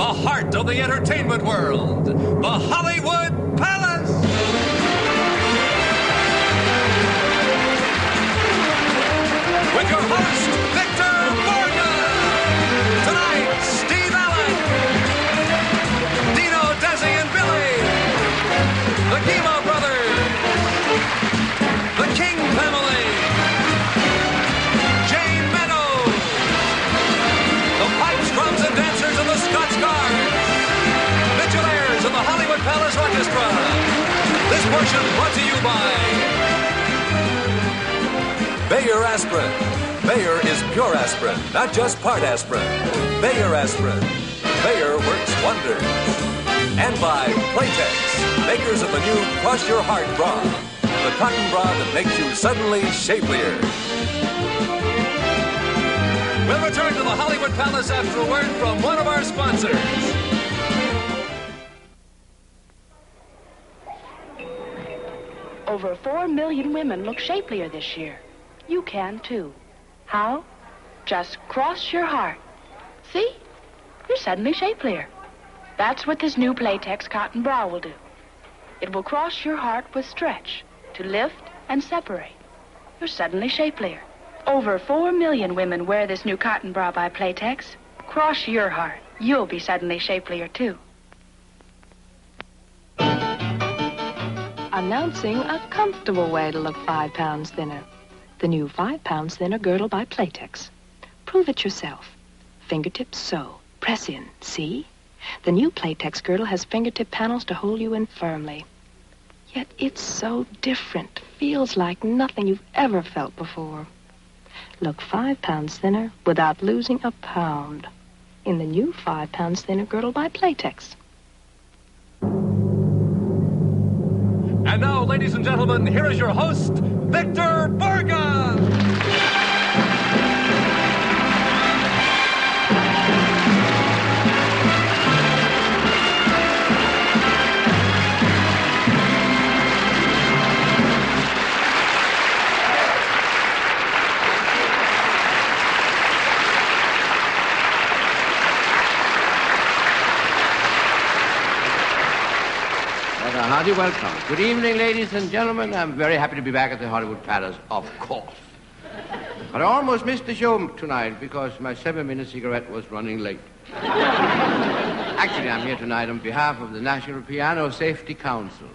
the heart of the entertainment world, the Hollywood Palace. With your host, Victor Borge. Tonight, Steve Allen, Dino, Desi, and Billy, the Gimo brothers, the King family, Jayne Meadows, the pipes, drums, and dancers of the Scots Guards, Vigilairs of the Hollywood Palace Orchestra. This portion brought to you by Bayer Aspirin. Bayer is pure aspirin, not just part aspirin. Bayer Aspirin. Bayer works wonders. And by Playtex, makers of the new Crush Your Heart bra. The cotton bra that makes you suddenly shapelier. We'll return to the Hollywood Palace after a word from one of our sponsors. Over 4 million women look shapelier this year. You can, too. How? Just cross your heart. See? You're suddenly shapelier. That's what this new Playtex cotton bra will do. It will cross your heart with stretch to lift and separate. You're suddenly shapelier. Over 4 million women wear this new cotton bra by Playtex. Cross your heart. You'll be suddenly shapelier, too. Announcing a comfortable way to look 5 pounds thinner. The new 5 pounds thinner girdle by Playtex. Prove it yourself. Fingertips so. Press in. See? The new Playtex girdle has fingertip panels to hold you in firmly. Yet it's so different. Feels like nothing you've ever felt before. Look 5 pounds thinner without losing a pound. In the new 5 pounds thinner girdle by Playtex. And now, ladies and gentlemen, here is your host, Victor Borge. Hearty welcome. Good evening, ladies and gentlemen. I'm very happy to be back at the Hollywood Palace, of course. But I almost missed the show tonight because my 7-minute cigarette was running late. Actually, I'm here tonight on behalf of the National Piano Safety Council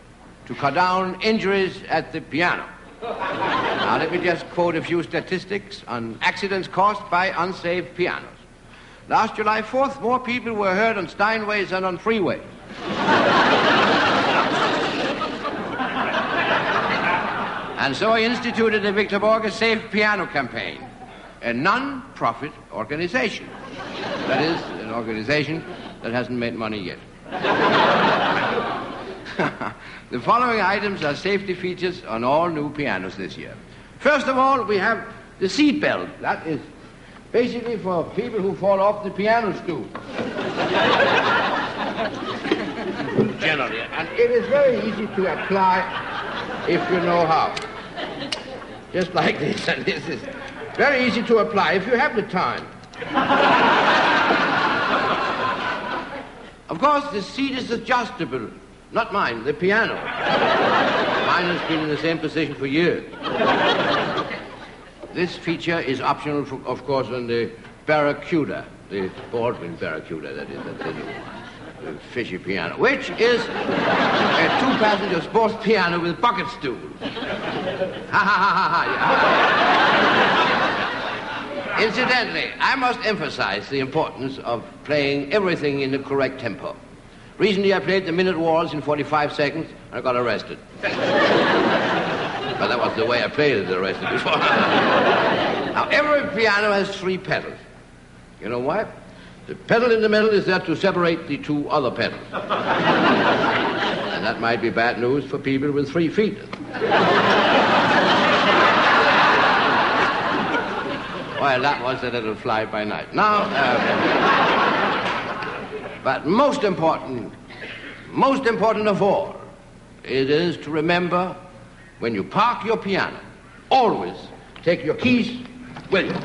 to cut down injuries at the piano. Now, let me just quote a few statistics on accidents caused by unsafe pianos. Last July 4th, more people were hurt on Steinways than on freeways. And so I instituted the Victor Borge Safe Piano Campaign, a non-profit organization. That is, an organization that hasn't made money yet. The following items are safety features on all new pianos this year. First of all, we have the seat belt. That is basically for people who fall off the piano stool. Generally. And it is very easy to apply if you know how. Just like this, and this is very easy to apply if you have the time. Of course, the seat is adjustable. Not mine, the piano. Mine has been in the same position for years. This feature is optional, of course, on the Barracuda, the Baldwin Barracuda, that is, that's the new one. The fishy piano, which is a 2-passenger sports piano with bucket stools. Ha ha ha ha ha. Incidentally, I must emphasize the importance of playing everything in the correct tempo. Recently, I played the minute waltz in 45 seconds, and I got arrested. But that was the way I played it, arrested before. Now, every piano has 3 pedals. You know why? The pedal in the middle is there to separate the 2 other pedals. And that might be bad news for people with 3 feet. Well, that was a little fly-by-night. Now, but most important of all, it is to remember when you park your piano, always take your keys with you.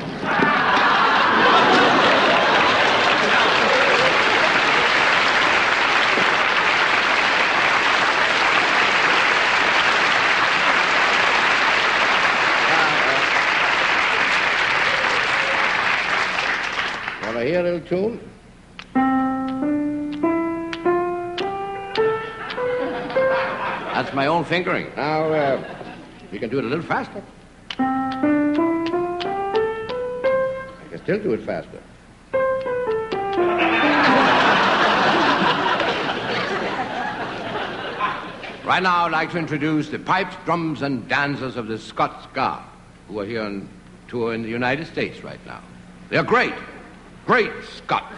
tune? That's my own fingering. Now, you can do it a little faster. I can still do it faster. Right now, I'd like to introduce the pipes, drums, and dancers of the Scots Guard, who are here on tour in the United States right now. They're great, great Scots.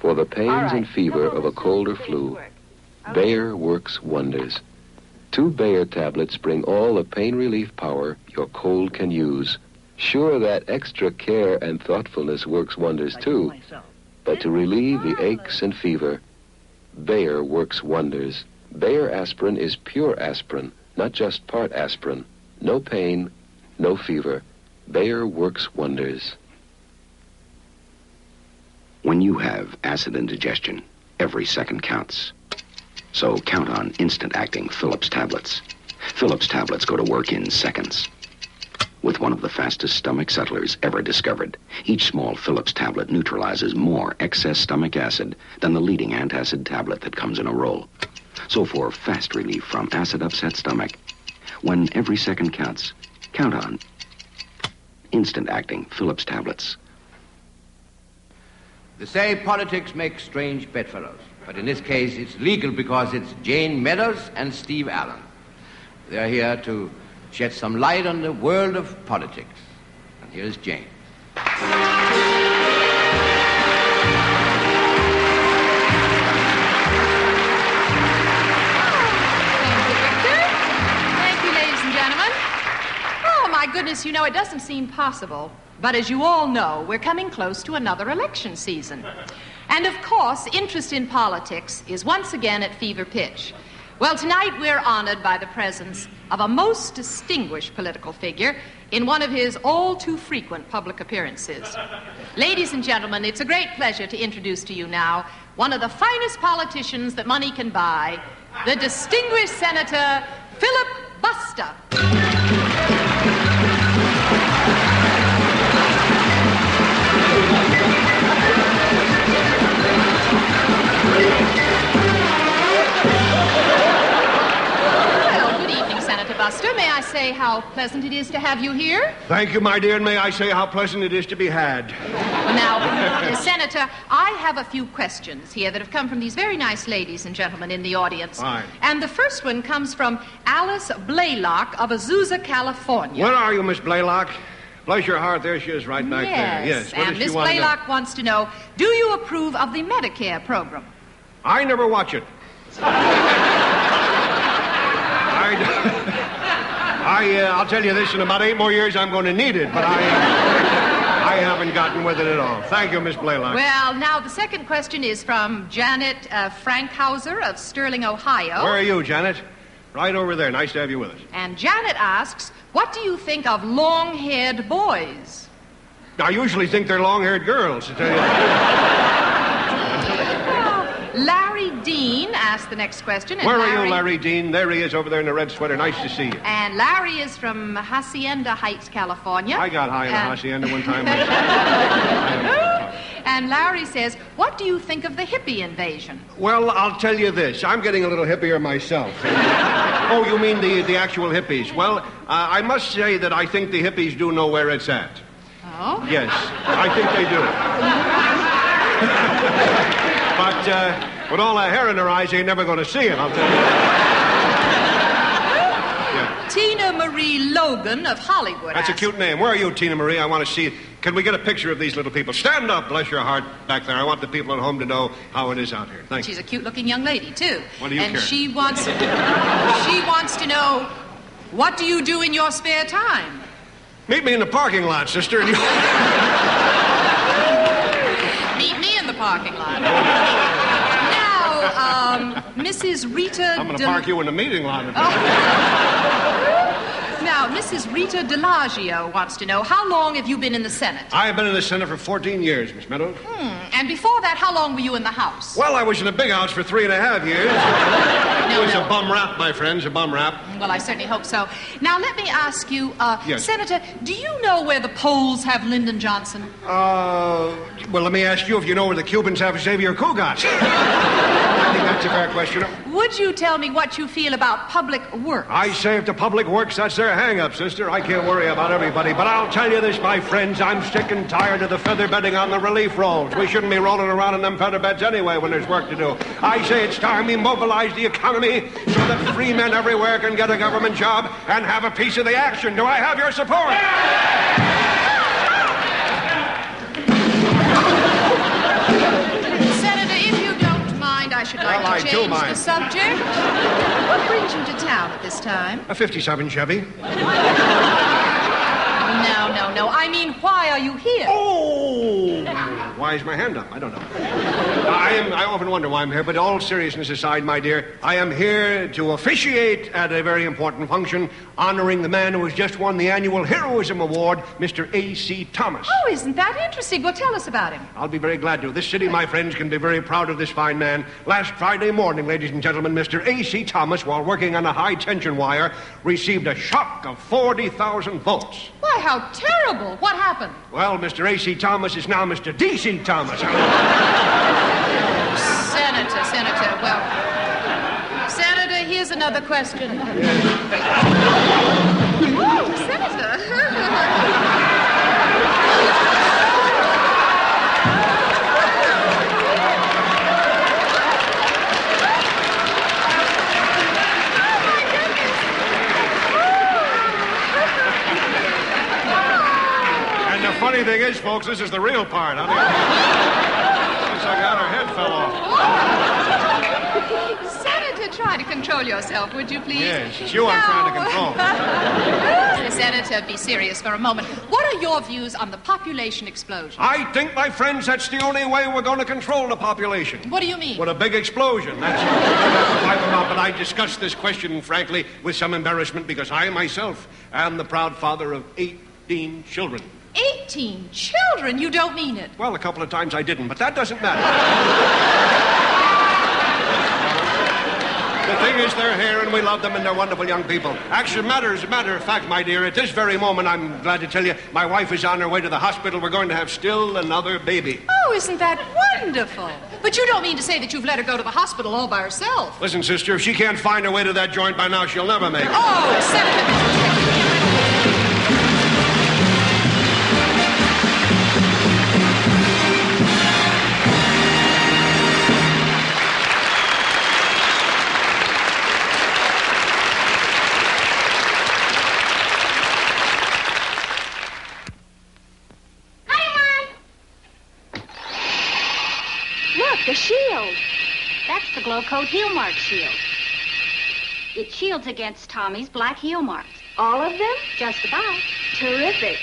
For the pains and fever of a cold or flu, Bayer works wonders. 2 Bayer tablets bring all the pain relief power your cold can use. Sure, that extra care and thoughtfulness works wonders too, but to relieve the aches and fever, Bayer works wonders. Bayer aspirin is pure aspirin, not just part aspirin. No pain, no fever. Bayer works wonders. When you have acid indigestion, every second counts. So count on instant-acting Phillips tablets. Phillips tablets go to work in seconds. with one of the fastest stomach settlers ever discovered. Each small Phillips tablet neutralizes more excess stomach acid than the leading antacid tablet that comes in a roll. So for fast relief from acid-upset stomach, when every second counts, count on instant-acting Phillips tablets. They say politics make strange bedfellows, but in this case it's legal because it's Jayne Meadows and Steve Allen. They're here to shed some light on the world of politics. And here's Jayne. Thank you, Victor. Thank you, ladies and gentlemen. Oh, my goodness, you know, it doesn't seem possible. But as you all know, we're coming close to another election season. And of course, interest in politics is once again at fever pitch. Well, tonight we're honored by the presence of a most distinguished political figure in one of his all-too-frequent public appearances. Ladies and gentlemen, it's a great pleasure to introduce to you now one of the finest politicians that money can buy, the distinguished Senator Philip Buster. Buster, may I say how pleasant it is to have you here? Thank you, my dear, and may I say how pleasant it is to be had. Well, now, Senator, I have a few questions here that have come from these very nice ladies and gentlemen in the audience. Fine. And the first one comes from Alice Blaylock of Azusa, California. Where are you, Miss Blaylock? Bless your heart, there she is right back there. Yes, What and does she Miss want to know? Blaylock wants to know, do you approve of the Medicare program? I never watch it. I'll tell you this, in about 8 more years I'm going to need it, but I haven't gotten with it at all. Thank you, Miss Blaylock. Well, now the second question is from Janet Frankhauser of Sterling, Ohio. Where are you, Janet? Right over there. Nice to have you with us. And Janet asks, what do you think of long-haired boys? I usually think they're long-haired girls, to tell you the Larry Dean asked the next question. And Where are you, Larry Dean? There he is over there in the red sweater. Nice to see you. And Larry is from Hacienda Heights, California. I got high in the Hacienda one time. And Larry says, what do you think of the hippie invasion? Well, I'll tell you this. I'm getting a little hippier myself. Oh, you mean the actual hippies? Well, I must say that I think the hippies do know where it's at. Oh? Yes, I think they do. But with all that hair in their eyes, they ain't never going to see it, I'll tell you. Yeah. Tina Marie Logan of Hollywood. That's a cute name. Where are you, Tina Marie? I want to see it. Can we get a picture of these little people? Stand up, bless your heart, back there. I want the people at home to know how it is out here. Thank you. She's a cute-looking young lady, too. What do you care? And she wants to know, what do you do in your spare time? Meet me in the parking lot, sister. And you... Meet me in the parking lot. Now, Mrs. Rita... I'm going to park you in the meeting lot. Now, Mrs. Rita DeLaggio wants to know, how long have you been in the Senate? I have been in the Senate for 14 years, Miss Meadows. And before that, how long were you in the House? Well, I was in the big house for 3.5 years. It was a bum rap, my friends, a bum rap. Well, I certainly hope so. Now, let me ask you, Yes. Senator, do you know where the Poles have Lyndon Johnson? Well, let me ask you if you know where the Cubans have Xavier Cugat. I think that's a fair question. Would you tell me what you feel about public works? I say if the public works, that's their hang-up, sister. I can't worry about everybody. But I'll tell you this, my friends, I'm sick and tired of the feather bedding on the relief rolls. We shouldn't be rolling around in them feather beds anyway when there's work to do. I say it's time we mobilize the economy so that free men everywhere can get a government job and have a piece of the action. Do I have your support? Senator, if you don't mind, I should like to change the subject. What brings you to town at this time? A 57 Chevy. No. I mean, why are you here? Oh! Why is my hand up? I don't know. I often wonder why I'm here, but all seriousness aside, my dear, I am here to officiate at a very important function honoring the man who has just won the annual Heroism Award, Mr. A.C. Thomas. Oh, isn't that interesting? Well, tell us about him. I'll be very glad to. This city, my friends, can be very proud of this fine man. Last Friday morning, ladies and gentlemen, Mr. A.C. Thomas, while working on a high-tension wire, received a shock of 40,000 volts. Why, how terrible. What happened? Well, Mr. A.C. Thomas is now Mr. Desi Thomas. Senator, well... Senator, here's another question. Oh, Senator. And the funny thing is, folks, this is the real part. I got her head fell off. Senator, try to control yourself, would you please? Yes, it's you I'm trying to control. Senator, be serious for a moment. What are your views on the population explosion? I think, my friends, that's the only way we're going to control the population. What do you mean? With a big explosion. That's but I discussed this question, frankly, with some embarrassment because I myself am the proud father of 18 children. 18 children? You don't mean it. Well, a couple of times I didn't, but that doesn't matter. The thing is, they're here and we love them and they're wonderful young people. Actually, as a matter of fact, my dear, at this very moment, I'm glad to tell you, my wife is on her way to the hospital. We're going to have still another baby. Oh, isn't that wonderful? But you don't mean to say that you've let her go to the hospital all by herself. Listen, sister, if she can't find her way to that joint by now, she'll never make it. Oh, Senator... The shield. That's the glow coat heel mark shield. It shields against Tommy's black heel marks. All of them? Just about. Terrific.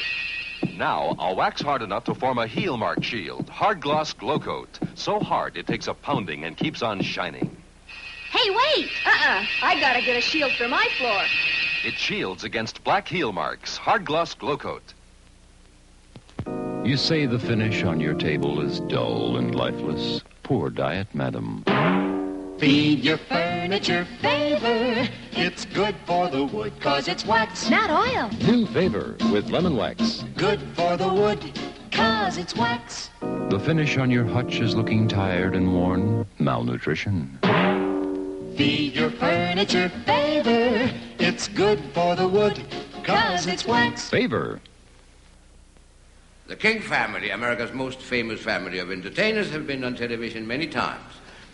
Now, I'll wax hard enough to form a heel mark shield. Hard gloss glow coat. So hard it takes a pounding and keeps on shining. Hey, wait! I gotta get a shield for my floor. It shields against black heel marks. Hard gloss glow coat. You say the finish on your table is dull and lifeless. Poor diet, madam. Feed your furniture Favor. It's good for the wood, 'cause it's wax. Not oil. New Favor with lemon wax. Good for the wood, 'cause it's wax. The finish on your hutch is looking tired and worn. Malnutrition. Feed your furniture Favor. It's good for the wood, 'cause it's wax. Favor. The King family, America's most famous family of entertainers, have been on television many times,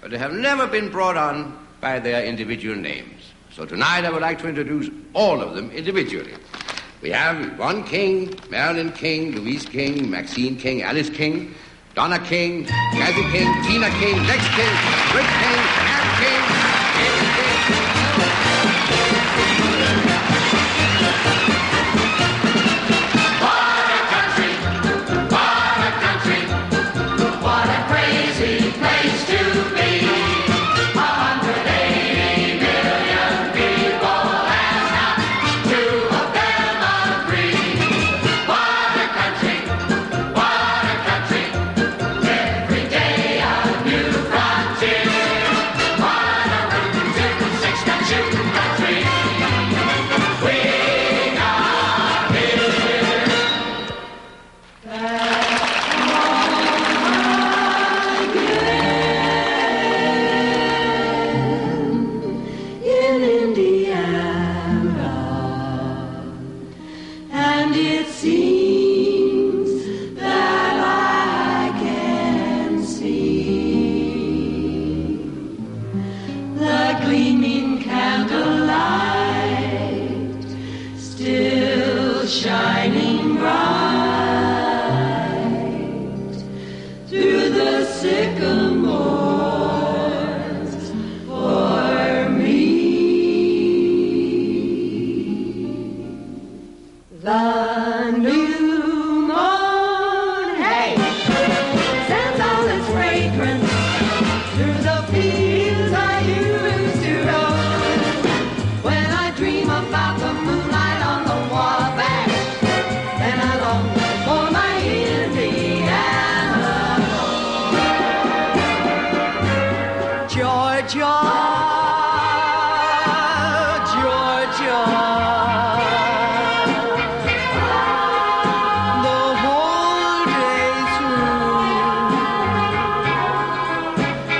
but they have never been brought on by their individual names. So tonight I would like to introduce all of them individually. We have Yvonne King, Marilyn King, Louise King, Maxine King, Alice King, Donna King, Kathy King, Tina King, Lex King, Rick King, Ann King, Amy King. Shoot!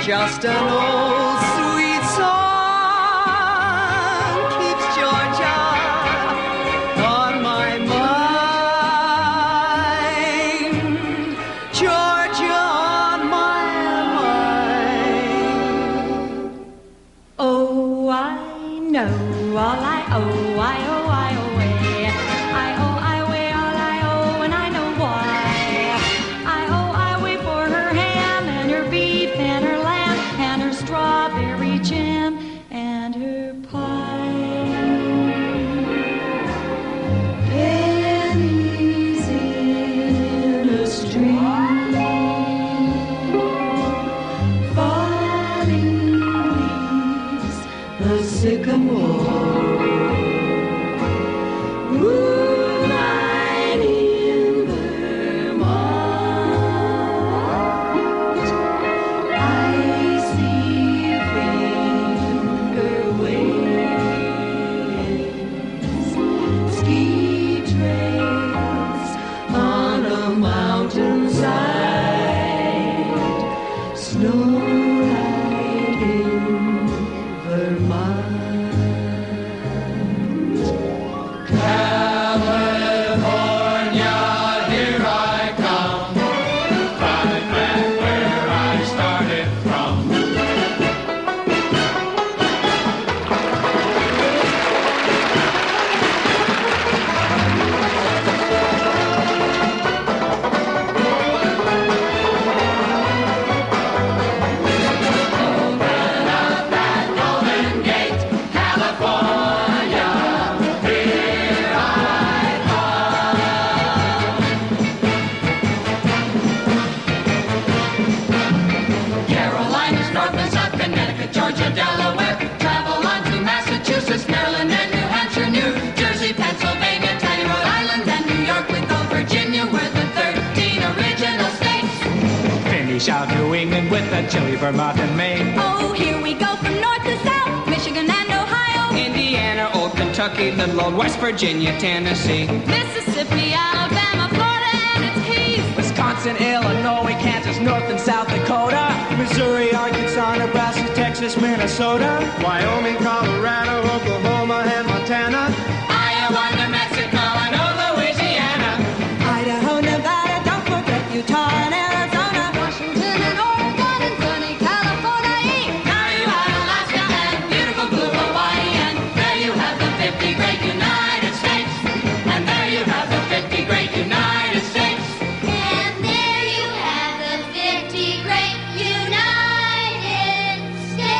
just an old sweet song keeps Georgia on my mind. Georgia on my mind. Oh, I know all I owe, I owe, I owe, I weigh all I owe, and I know why. I weigh for her ham and her beef and her lamb and her strawberry jam and her pie. Pennies in a stream, falling leaves, the sycamore. Moonlight in Vermont, I see finger waves, ski trails on a mountainside, snowlight in Vermont. California, here I come, right back where I started from. Open up that Golden Gate, California, here I Carolinas, North and South, Connecticut, Georgia, Delaware. Travel on to Massachusetts, Maryland, and New Hampshire, New Jersey, Pennsylvania, Tiny Rhode Island, and New York, with old Virginia, we're the 13 original states. Finish out New England with the chilly Vermont and Maine. Oh, here we go from north to south, Michigan and Ohio, Indiana, Old Kentucky, Little Old West Virginia, Tennessee. Mississippi, Alabama, Florida, and its keys. Wisconsin, Illinois, Kansas, North and South Dakota. Missouri, Arkansas, Nebraska, Texas, Minnesota. Wyoming, Colorado, Oklahoma, and Montana. Iowa, New Mexico, and Louisiana. Idaho, Nevada, don't forget Utah and Arizona. Washington and Oregon and sunny California. Now you have Alaska and beautiful blue Hawaii. And there you have the 50 great United States. And there you have the 50 great United States. And there you have the 50 great United States.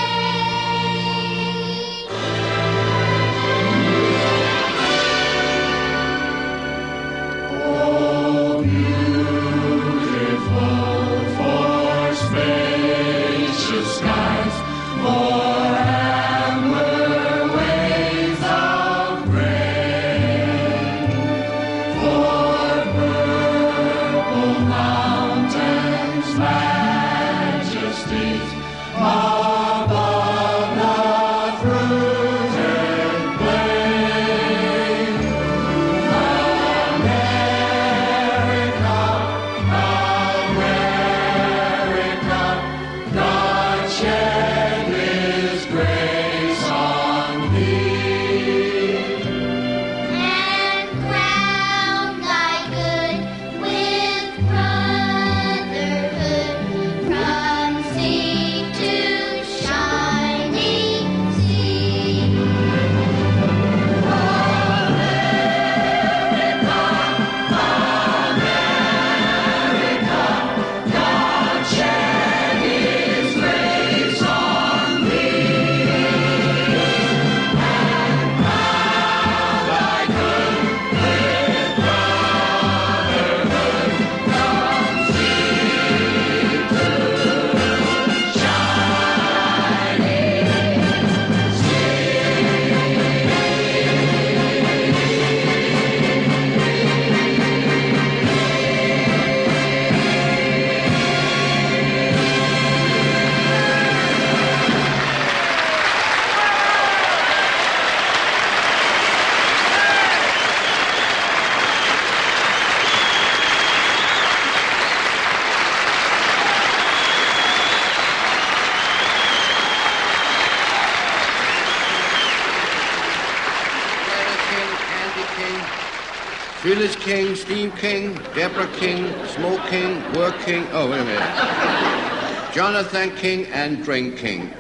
Phyllis King, Steve King, Deborah King, Smoke King, Work King. Oh, wait a minute. Jonathan King and Drink King.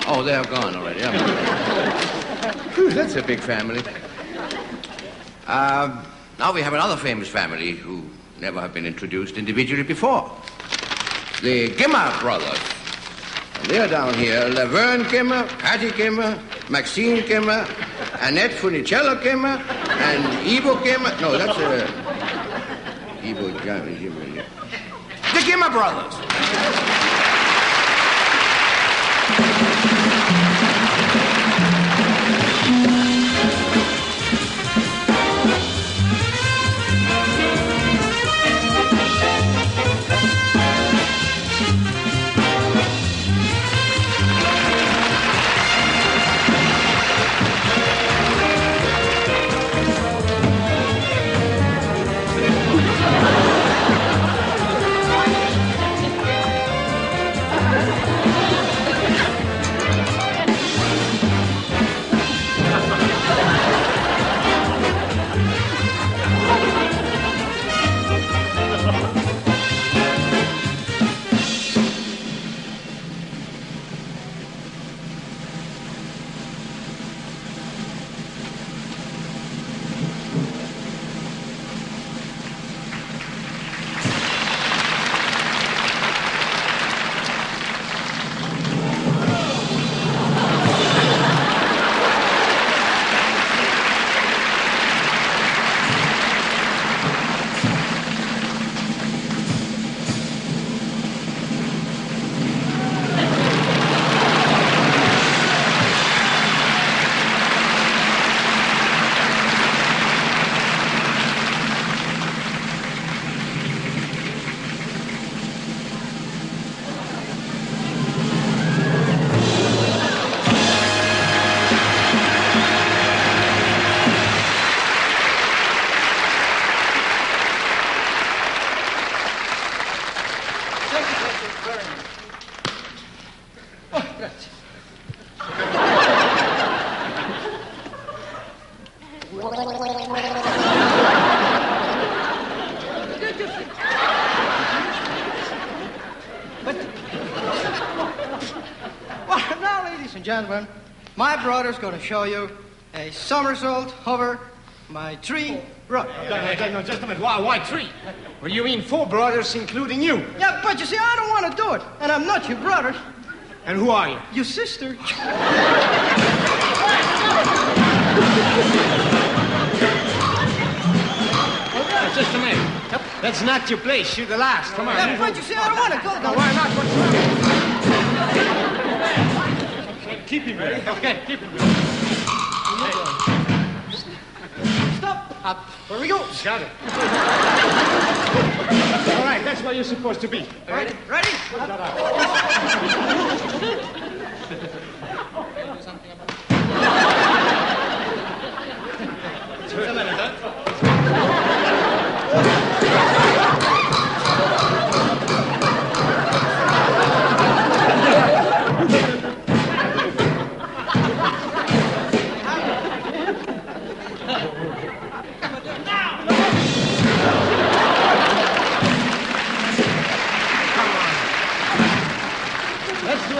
Oh, they're gone already. Whew, that's a big family. Now we have another famous family who never have been introduced individually before. The Gimmer brothers. And they're down here. Laverne Gimmer, Patty Gimmer, Maxine Gimmer, Annette Funicello Gimmer, and Ivo Gimmer. No, that's Ivo Gimmer. The Gimmer brothers. Gentlemen, my brother's going to show you a somersault, hover, my tree, run. No, just a minute. Why three? Well, you mean four brothers, including you? Yeah, but you see, I don't want to do it. And I'm not your brother. And who are you? Your sister. Just a minute. That's not your place. You're the last. Come on. Yeah, but you see, I don't want to go. No, why not? What's wrong? Keep him ready. Okay, keep him ready. Stop. Up. Where we go? Got it. All right, that's where you're supposed to be. Ready? Ready? Just a minute, huh?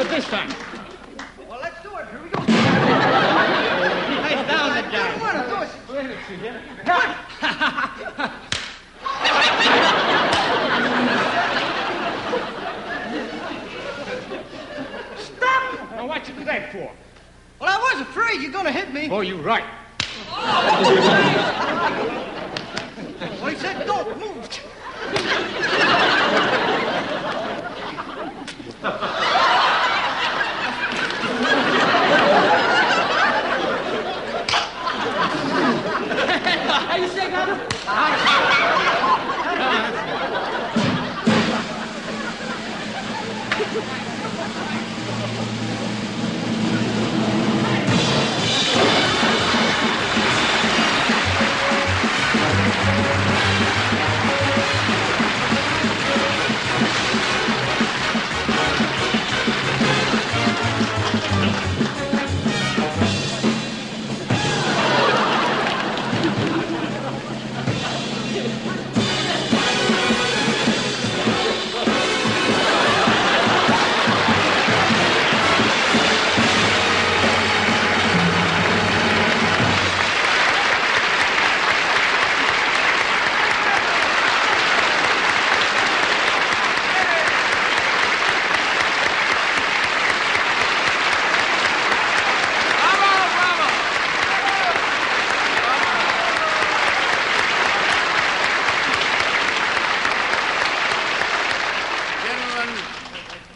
This time. Well, let's do it. Here we go. Hey, down that guy. I don't want to do it. Stop! Now, what you do that for? Well, I was afraid you're going to hit me. Oh, you're right. Well, he said don't move. You say, Governor?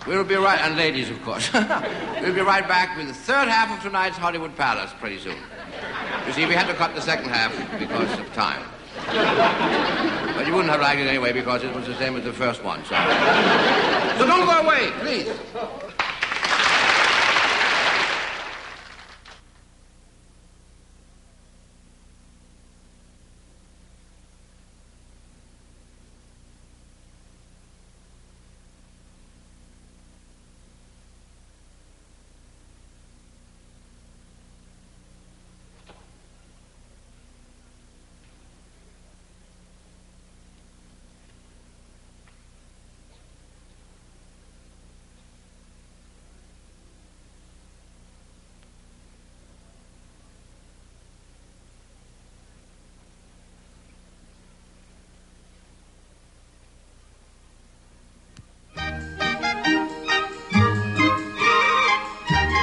We'll be right, and ladies, of course. We'll be right back with the third half of tonight's Hollywood Palace pretty soon. You see, we had to cut the second half because of time. But you wouldn't have liked it anyway because it was the same as the first one, so don't go away, please.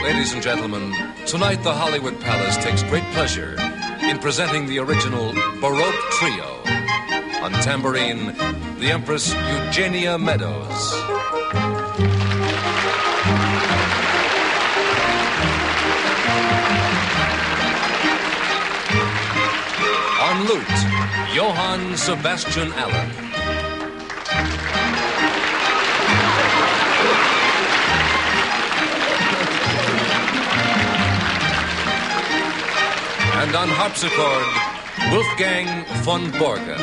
Ladies and gentlemen, tonight the Hollywood Palace takes great pleasure in presenting the original Baroque Trio. On tambourine, the Empress Eugenia Meadows. On lute, Johann Sebastian Allen. And on harpsichord, Wolfgang von Borge.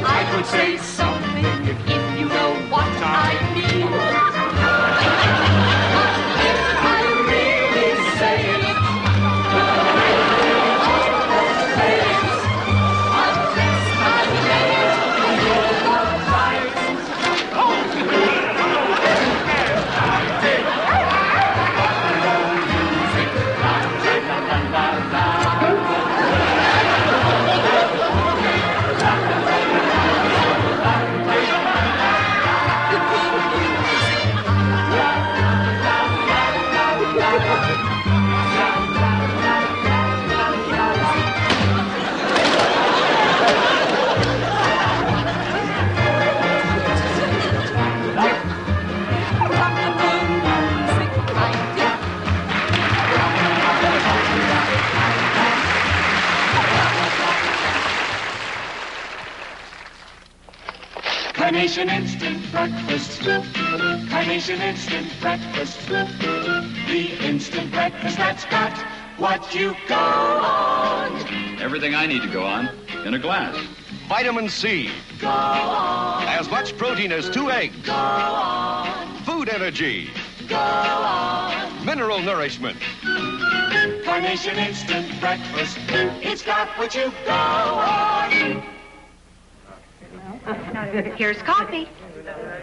I could say something if you know what I mean. If I really say it, unless I let it, Carnation Instant Breakfast. Carnation Instant Breakfast. The instant breakfast that's got what you go on. Everything I need to go on in a glass. Vitamin C. Go on. As much protein as 2 eggs. Go on. Food energy. Go on. Mineral nourishment. Carnation Instant Breakfast. It's got what you go on. Here's coffee.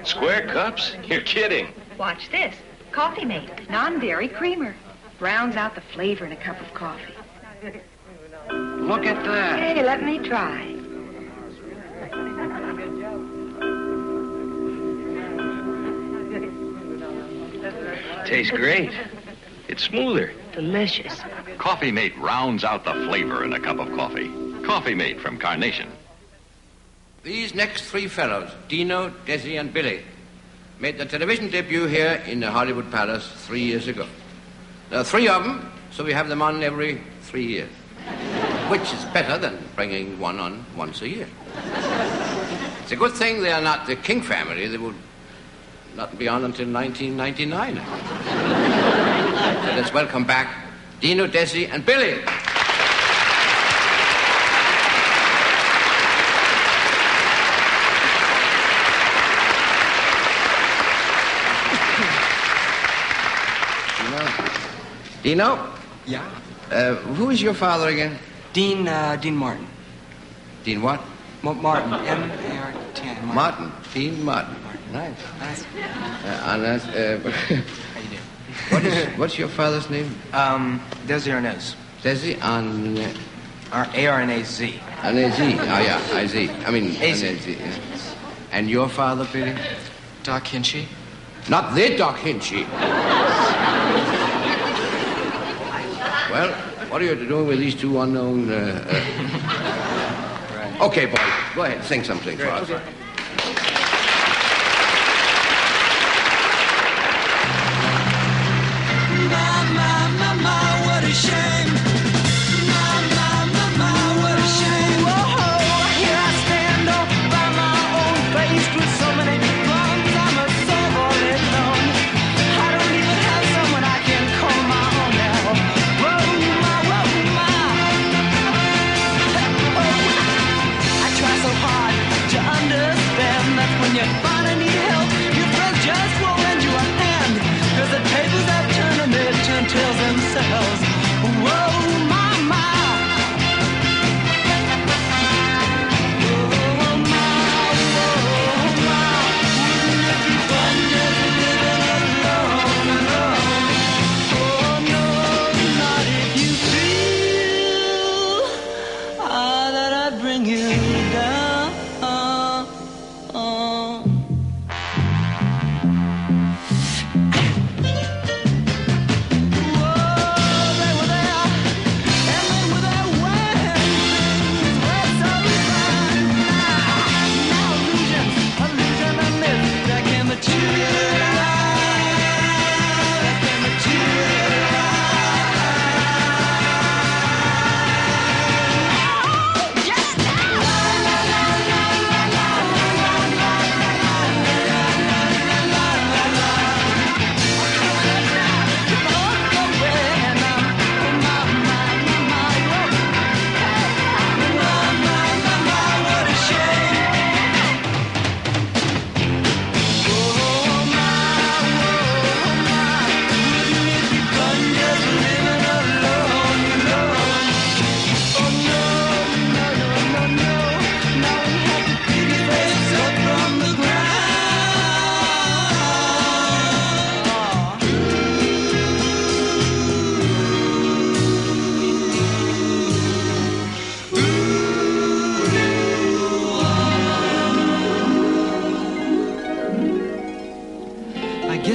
Square cups? You're kidding. Watch this. Coffee Mate, non-dairy creamer. Browns out the flavor in a cup of coffee. Look at that. Hey, let me try. Tastes great. It's smoother. Delicious. Coffee Mate rounds out the flavor in a cup of coffee. Coffee Mate from Carnation. These next three fellows, Dino, Desi, and Billy, made their television debut here in the Hollywood Palace 3 years ago. There are three of them, so we have them on every 3 years, which is better than bringing one on once a year. It's a good thing they are not the King family. They will not be on until 1999. So let's welcome back Dino, Desi, and Billy. Dino? Yeah? Who is your father again? Dean Martin. Dean what? Martin. M-A-R-T-I. Martin. Dean Martin. Nice. Nice. How you doing? What's your father's name? Desi Arnaz. Desi Arnaz. A-R-N-A-Z. Arnaz. Oh, yeah. I-Z. I mean, A-Z. Arnaz, yeah. And your father, Billy? Doc Hinchy. Not the Doc Hinchy. Well, what are you doing with these two unknown... Right. Okay, boy, go ahead, sing something for us. Okay. My, what a shame. My, what a shame. Oh, here I stand all by my own, faced with so many problems. I'm a soul all alone. I don't even have someone I can call my own now. I try so hard to understand that when you finally need help, your friends just won't lend you a hand. 'Cause the tables have turned and they turn tails themselves. Whoa, my.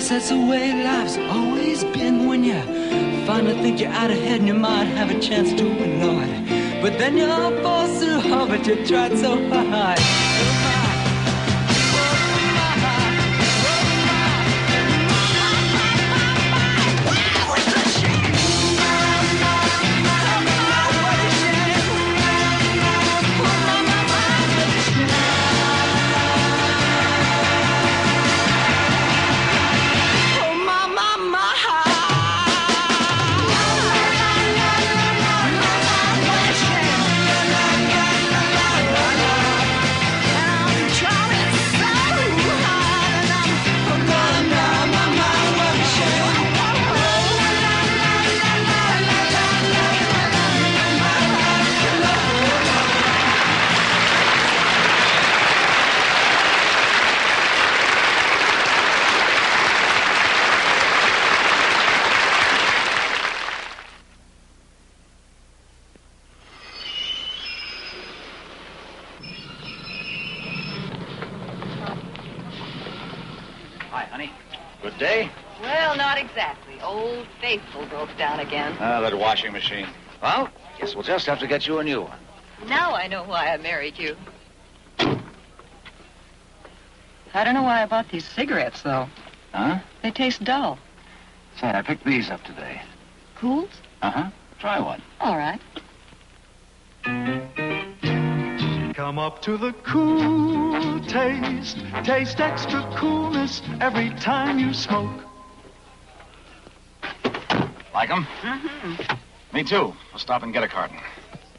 That's the way life's always been. When you finally think you're out ahead and you might have a chance to win, Lord. But then you're forced to hard, but you tried so hard. honey. Good day? Well, not exactly. Old Faithful broke down again. Ah, that washing machine. Well, guess we'll just have to get you a new one. Now I know why I married you. I don't know why I bought these cigarettes, though. Huh? They taste dull. Say, I picked these up today. Cools? Uh-huh. Try one. All right. Come up to the cool taste. Taste extra coolness every time you smoke. Like them? Mm-hmm. Me too. I'll stop and get a carton.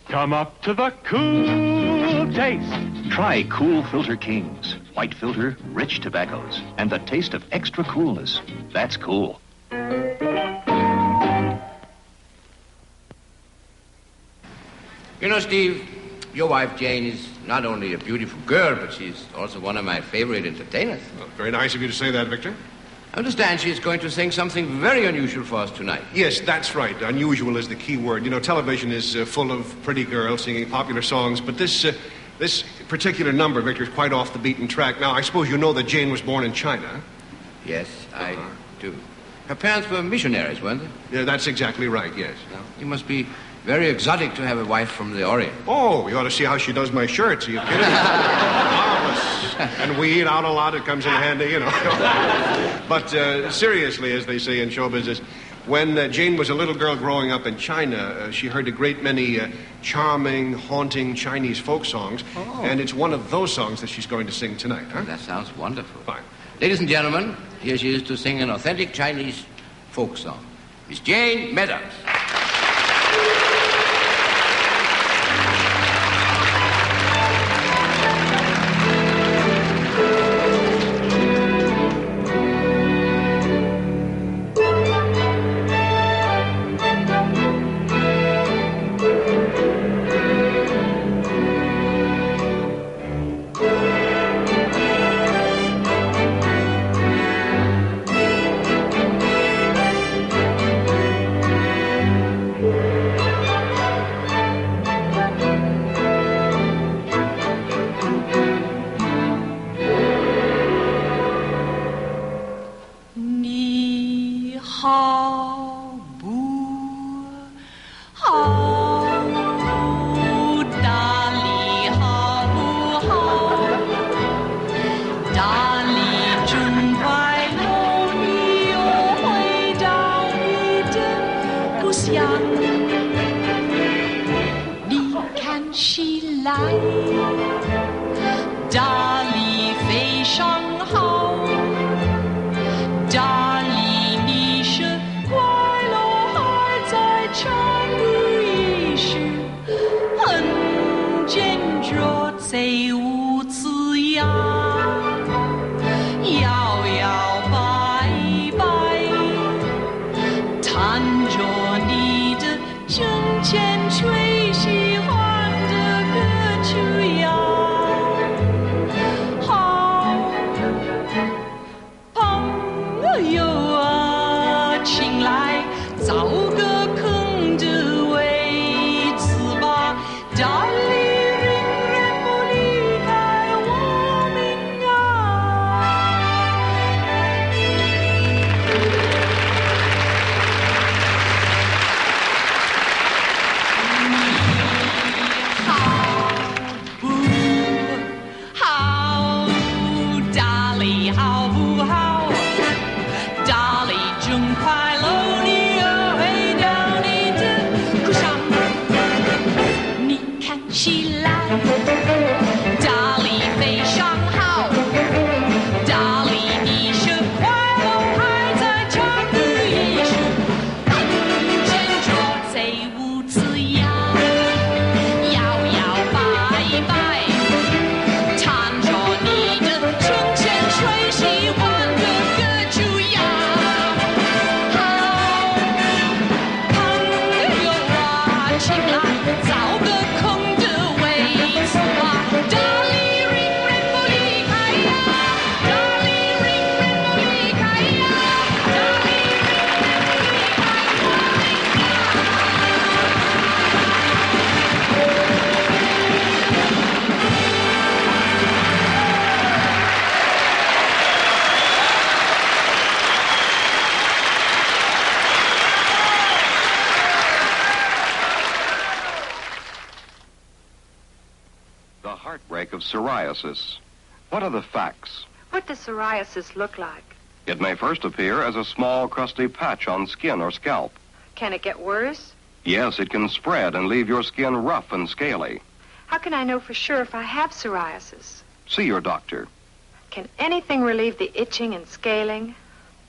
Come up to the cool taste. Try Cool Filter Kings. White filter, rich tobaccos, and the taste of extra coolness. That's cool. You know, Steve, your wife, Jayne, is not only a beautiful girl, but she's also one of my favorite entertainers. Well, very nice of you to say that, Victor. I understand she's going to sing something very unusual for us tonight. Yes, that's right. Unusual is the key word. You know, television is full of pretty girls singing popular songs, but this particular number, Victor, is quite off the beaten track. Now, I suppose you know that Jayne was born in China. Yes, I do. Her parents were missionaries, weren't they? Yeah, that's exactly right, yes. Now, you must be very exotic to have a wife from the Orient. Oh, you ought to see how she does my shirts. Are you kidding? Marvelous. And we eat out a lot. It comes in handy, you know. But seriously, as they say in show business, when Jayne was a little girl growing up in China, she heard a great many charming, haunting Chinese folk songs. Oh. And it's one of those songs that she's going to sing tonight, huh? That sounds wonderful. Fine. Ladies and gentlemen, here she is to sing an authentic Chinese folk song. Miss Jayne Meadows. psoriasis. What are the facts? What does psoriasis look like? It may first appear as a small, crusty patch on skin or scalp. Can it get worse? Yes, it can spread and leave your skin rough and scaly. How can I know for sure if I have psoriasis? See your doctor. Can anything relieve the itching and scaling?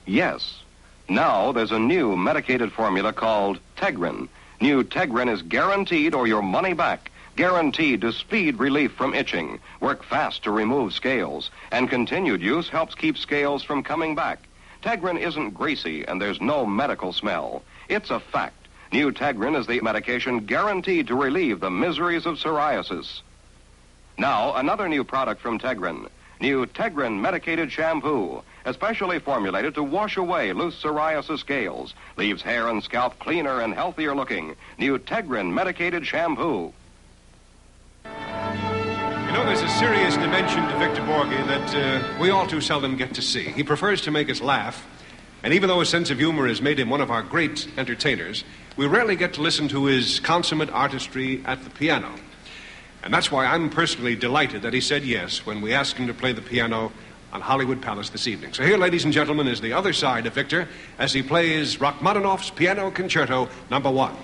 Yes. Now there's a new medicated formula called Tegrin. New Tegrin is guaranteed or your money back. Guaranteed to speed relief from itching, work fast to remove scales, and continued use helps keep scales from coming back. Tegrin isn't greasy and there's no medical smell. It's a fact. New Tegrin is the medication guaranteed to relieve the miseries of psoriasis. Now, another new product from Tegrin. New Tegrin medicated shampoo, especially formulated to wash away loose psoriasis scales, leaves hair and scalp cleaner and healthier looking. New Tegrin medicated shampoo. You know, there's a serious dimension to Victor Borge that we all too seldom get to see. He prefers to make us laugh, and even though his sense of humor has made him one of our great entertainers, we rarely get to listen to his consummate artistry at the piano. And that's why I'm personally delighted that he said yes when we asked him to play the piano on Hollywood Palace this evening. So here, ladies and gentlemen, is the other side of Victor as he plays Rachmaninoff's Piano Concerto No. 1.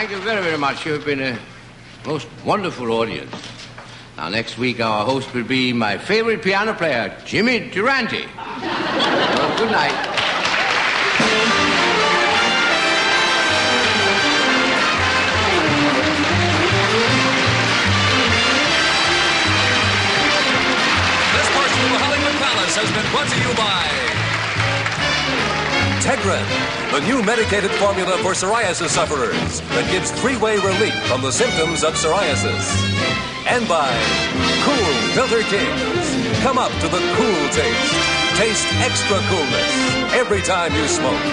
Thank you very, very much. You've been a most wonderful audience. Now, next week, our host will be my favorite piano player, Jimmy Durante. Well, good night. Has been brought to you by Tegren, the new medicated formula for psoriasis sufferers that gives three-way relief from the symptoms of psoriasis. And by Cool Filter Kings. Come up to the cool taste. Taste extra coolness every time you smoke.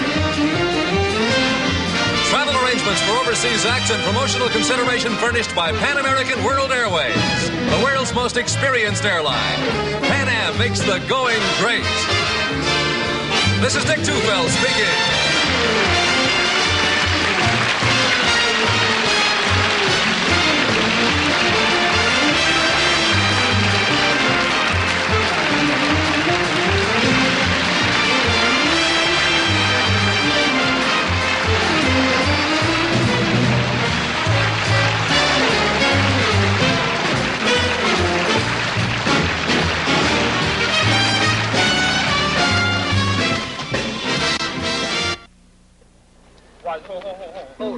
Travel arrangements for overseas acts and promotional consideration furnished by Pan American World Airways, the world's most experienced airline. Pan Am makes the going great. This is Dick Tufel speaking.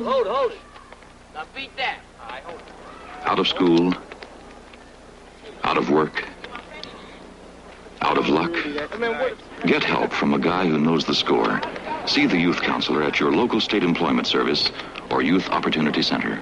Hold it. Now beat that. All right, hold it. Out of school, out of work, out of luck. Get help from a guy who knows the score. See the youth counselor at your local state employment service or youth opportunity center.